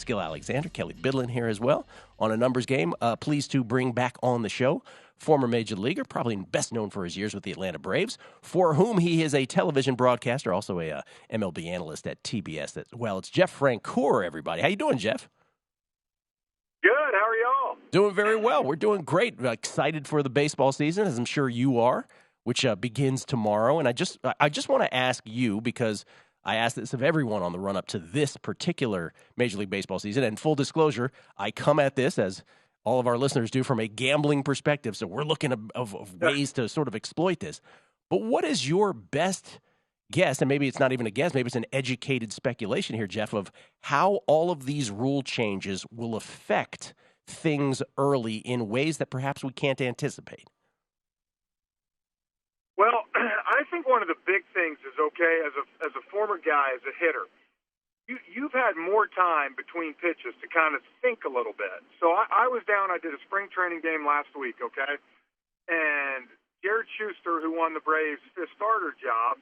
it's Gill Alexander, Kelley Bydlon here as well on A Numbers Game. Pleased to bring back on the show former Major Leaguer, probably best known for his years with the Atlanta Braves, for whom he is a television broadcaster, also a MLB analyst at TBS as well. It's Jeff Francoeur, everybody. How you doing, Jeff? Good. How are y'all? Doing very well. We're doing great. Excited for the baseball season, as I'm sure you are, which begins tomorrow. And I just want to ask you, because I asked this of everyone on the run-up to this particular Major League Baseball season. And full disclosure, I come at this, as all of our listeners do, from a gambling perspective. So we're looking of ways to sort of exploit this. But what is your best guess, and maybe it's not even a guess, maybe it's an educated speculation here, Jeff, of how all of these rule changes will affect things early in ways that perhaps we can't anticipate? Well, I think one of the big things is, okay, as a former guy, as a hitter, you've had more time between pitches to kind of think a little bit. So I was down, I did a spring training game last week, okay? And Jared Schuster, who won the Braves' fifth starter job,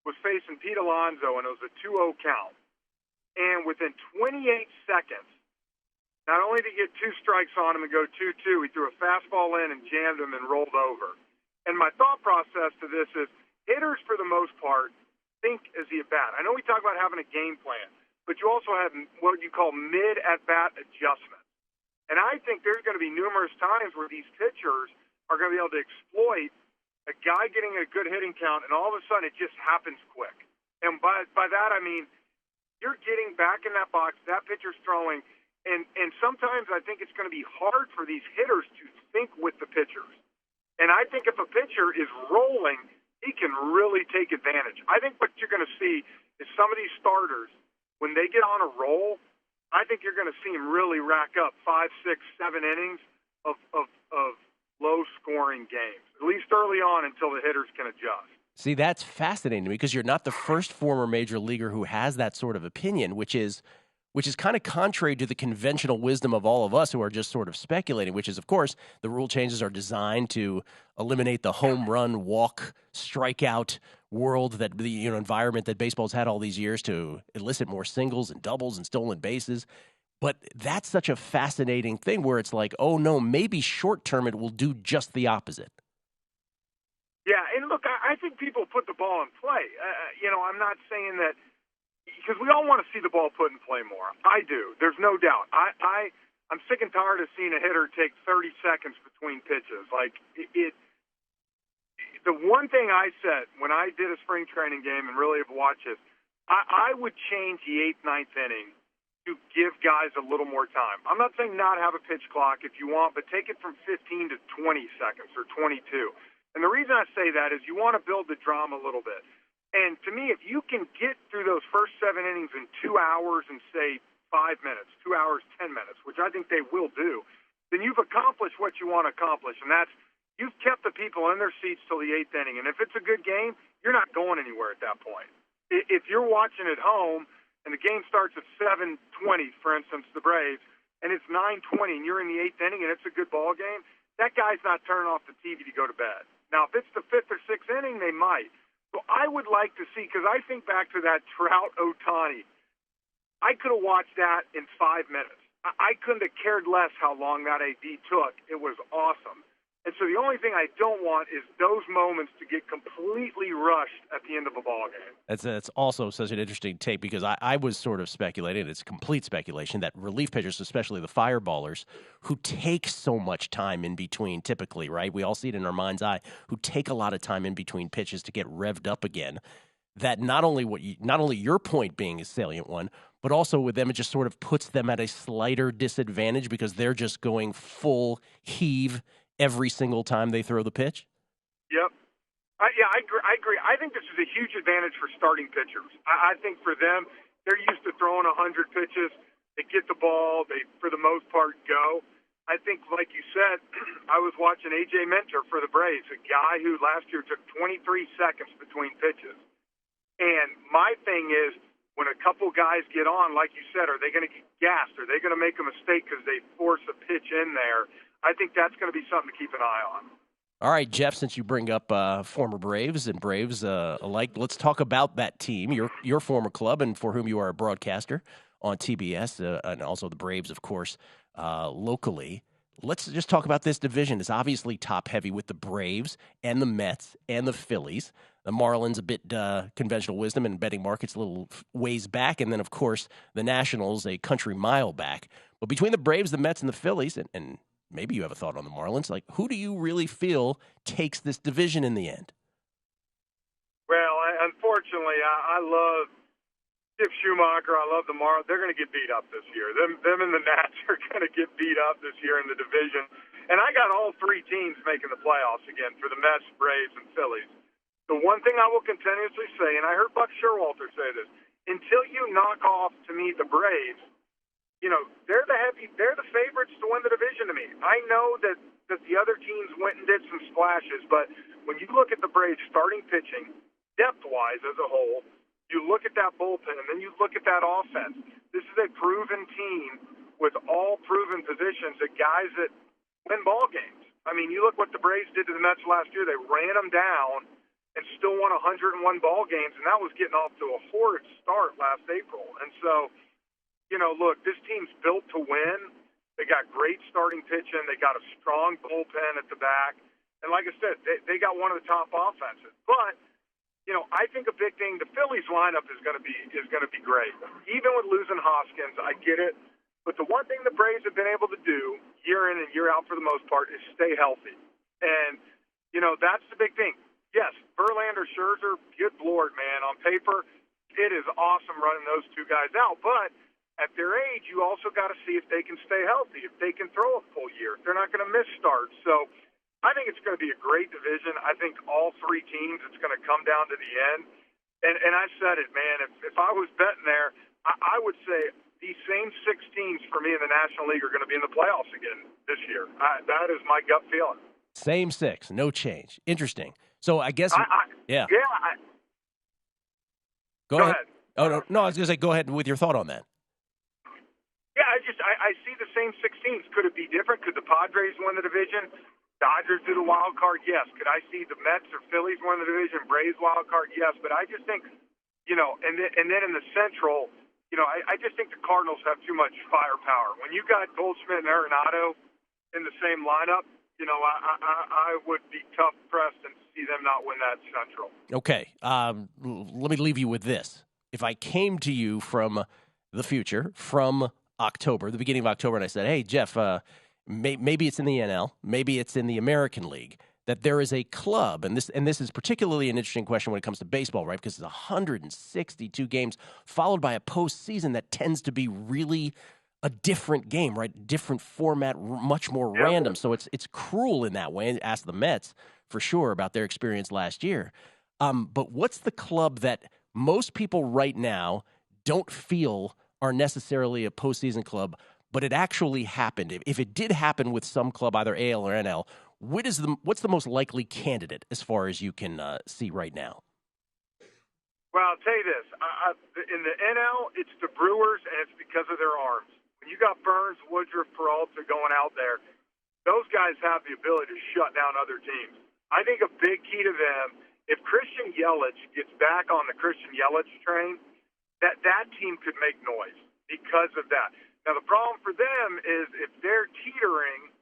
was facing Pete Alonso, and it was a 2-0 count. And within 28 seconds, not only did he get two strikes on him and go 2-2, he threw a fastball in and jammed him and rolled over. And my thought process to this is, hitters, for the most part, think as he at bat. I know we talk about having a game plan, but you also have what you call mid-at-bat adjustments. And I think there's going to be numerous times where these pitchers are going to be able to exploit a guy getting a good hitting count, and all of a sudden it just happens quick. And by that I mean you're getting back in that box, that pitcher's throwing, and sometimes I think it's going to be hard for these hitters to think with the pitchers. And I think if a pitcher is rolling, he can really take advantage. I think what you're going to see is some of these starters, when they get on a roll, I think you're going to see them really rack up 5, 6, 7 innings of low-scoring games, at least early on until the hitters can adjust. See, that's fascinating to me, because you're not the first former major leaguer who has that sort of opinion, which is kind of contrary to the conventional wisdom of all of us who are just sort of speculating, which is, of course, the rule changes are designed to eliminate the home run, walk, strikeout world, that the environment that baseball's had all these years, to elicit more singles and doubles and stolen bases. But that's such a fascinating thing where it's like, oh, no, maybe short-term it will do just the opposite. Yeah, and look, I think people put the ball in play. I'm not saying that, because we all want to see the ball put in play more. I do. There's no doubt. I'm sick and tired of seeing a hitter take 30 seconds between pitches. Like, the one thing I said when I did a spring training game and really have watched it, I would change the 8th, 9th inning to give guys a little more time. I'm not saying not have a pitch clock if you want, but take it from 15 to 20 seconds or 22. And the reason I say that is you want to build the drama a little bit. And to me, if you can get through those first 7 innings in 2 hours and, say, 5 minutes, 2 hours, 10 minutes, which I think they will do, then you've accomplished what you want to accomplish, and that's you've kept the people in their seats till the 8th inning. And if it's a good game, you're not going anywhere at that point. If you're watching at home and the game starts at 7:20, for instance, the Braves, and it's 9:20 and you're in the 8th inning and it's a good ball game, that guy's not turning off the TV to go to bed. Now, if it's the 5th or 6th inning, they might. So I would like to see, because I think back to that Trout-Ohtani. I could have watched that in 5 minutes. I couldn't have cared less how long that AD took. It was awesome. And so the only thing I don't want is those moments to get completely rushed at the end of a ball game. That's also such an interesting take, because I was sort of speculating, it's complete speculation, that relief pitchers, especially the fireballers, who take so much time in between typically, right? We all see it in our mind's eye, who take a lot of time in between pitches to get revved up again, that not only your point being a salient one, but also with them, it just sort of puts them at a slighter disadvantage because they're just going full heave every single time they throw the pitch? Yep. I agree. I think this is a huge advantage for starting pitchers. I think for them, they're used to throwing 100 pitches. They get the ball. They, for the most part, go. I think, like you said, I was watching A.J. Minter for the Braves, a guy who last year took 23 seconds between pitches. And my thing is, when a couple guys get on, like you said, are they going to get gassed? Are they going to make a mistake because they force a pitch in there? I think that's going to be something to keep an eye on. All right, Jeff, since you bring up former Braves and Braves alike, let's talk about that team, your former club, and for whom you are a broadcaster on TBS, and also the Braves, of course, locally. Let's just talk about this division. It's obviously top-heavy with the Braves and the Mets and the Phillies. The Marlins, a bit conventional wisdom and betting markets a little ways back. And then, of course, the Nationals, a country mile back. But between the Braves, the Mets, and the Phillies, and maybe you have a thought on the Marlins, like, who do you really feel takes this division in the end? Well, unfortunately, I love Skip Schumacher. I love the Marlins. They're going to get beat up this year. Them and the Nats are going to get beat up this year in the division. And I got all three teams making the playoffs again for the Mets, Braves, and Phillies. The one thing I will continuously say, and I heard Buck Sherwalter say this, until you knock off, to me, the Braves, they're the favorites to win the division to me. I know that the other teams went and did some splashes, but when you look at the Braves starting pitching, depth-wise as a whole, you look at that bullpen, and then you look at that offense. This is a proven team with all proven positions, that guys that win ball games. I mean, you look what the Braves did to the Mets last year. They ran them down and still won 101 ball games, and that was getting off to a horrid start last April. And so, look, this team's built to win. They got great starting pitching. They got a strong bullpen at the back. And like I said, they got one of the top offenses. But I think a big thing, the Phillies lineup is going to be great. Even with losing Hoskins, I get it. But the one thing the Braves have been able to do year in and year out for the most part is stay healthy. And, that's the big thing. Yes, Verlander, Scherzer, good Lord, man. On paper, it is awesome running those two guys out. But at their age, you also got to see if they can stay healthy, if they can throw a full year, if they're not going to miss starts. So I think it's going to be a great division. I think all three teams, it's going to come down to the end. And I said it, man. If I was betting there, I would say these same six teams for me in the National League are going to be in the playoffs again this year. That is my gut feeling. Same six, no change. Interesting. So I guess, yeah. Go ahead. Oh, no, I was going to say, go ahead with your thought on that. Yeah, I see the same six teams. Could it be different? Could the Padres win the division? Dodgers do the wild card? Yes. Could I see the Mets or Phillies win the division? Braves wild card? Yes. But I just think, and then in the Central, I just think the Cardinals have too much firepower. When you got Goldschmidt and Arenado in the same lineup, I would be tough-pressed and see them not win that Central. Okay. Let me leave you with this. If I came to you from the future, from October, the beginning of October, and I said, hey, Jeff, maybe it's in the NL, maybe it's in the American League, that there is a club, and this is particularly an interesting question when it comes to baseball, right? Because it's 162 games followed by a postseason that tends to be really a different game, right? Different format, much more random. So it's cruel in that way. Ask the Mets for sure about their experience last year. But what's the club that most people right now don't feel are necessarily a postseason club, but it actually happened? If it did happen with some club, either AL or NL, what's the most likely candidate as far as you can see right now? Well, I'll tell you this. In the NL, it's the Brewers, and it's because of their arms. When you got Burns, Woodruff, Peralta going out there, those guys have the ability to shut down other teams. I think a big key to them, if Christian Yelich gets back on the Christian Yelich train, that team could make noise because of that. Now, the problem for them is if they're teetering,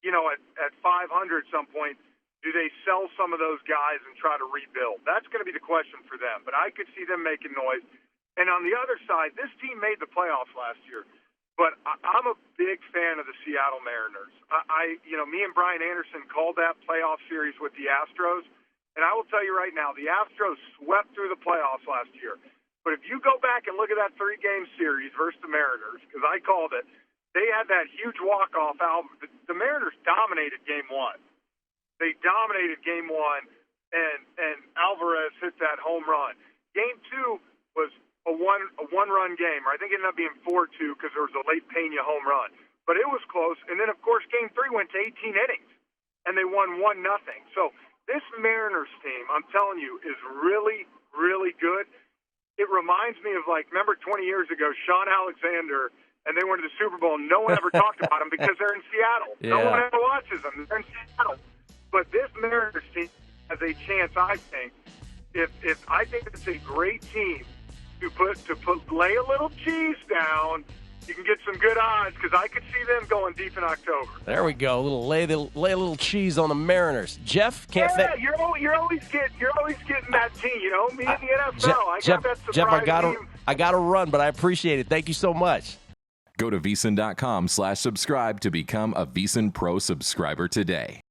at 500 some point, do they sell some of those guys and try to rebuild? That's going to be the question for them. But I could see them making noise. And on the other side, this team made the playoffs last year. But I'm a big fan of the Seattle Mariners. Me and Brian Anderson called that playoff series with the Astros. And I will tell you right now, the Astros swept through the playoffs last year. But if you go back and look at that 3-game series versus the Mariners, because I called it, they had that huge walk-off. The Mariners dominated Game 1. They dominated Game 1, and Alvarez hit that home run. Game 2 was a one-run game. I think it ended up being 4-2 because there was a late Pena home run. But it was close. And then, of course, Game 3 went to 18 innings, and they won 1-0. So this Mariners team, I'm telling you, is really, really good. It reminds me of, remember 20 years ago, Sean Alexander, and they went to the Super Bowl, and no one ever talked about them because they're in Seattle. Yeah. No one ever watches them. They're in Seattle. But this Mariners team has a chance, I think. If I think it's a great team, lay a little cheese down, you can get some good odds because I could see them going deep in October. There we go. Lay a little cheese on the Mariners. Jeff, you're always getting that team. You know, me in the NFL. Jeff, I gotta run, but I appreciate it. Thank you so much. Go to VSiN.com/subscribe to become a VSiN Pro subscriber today.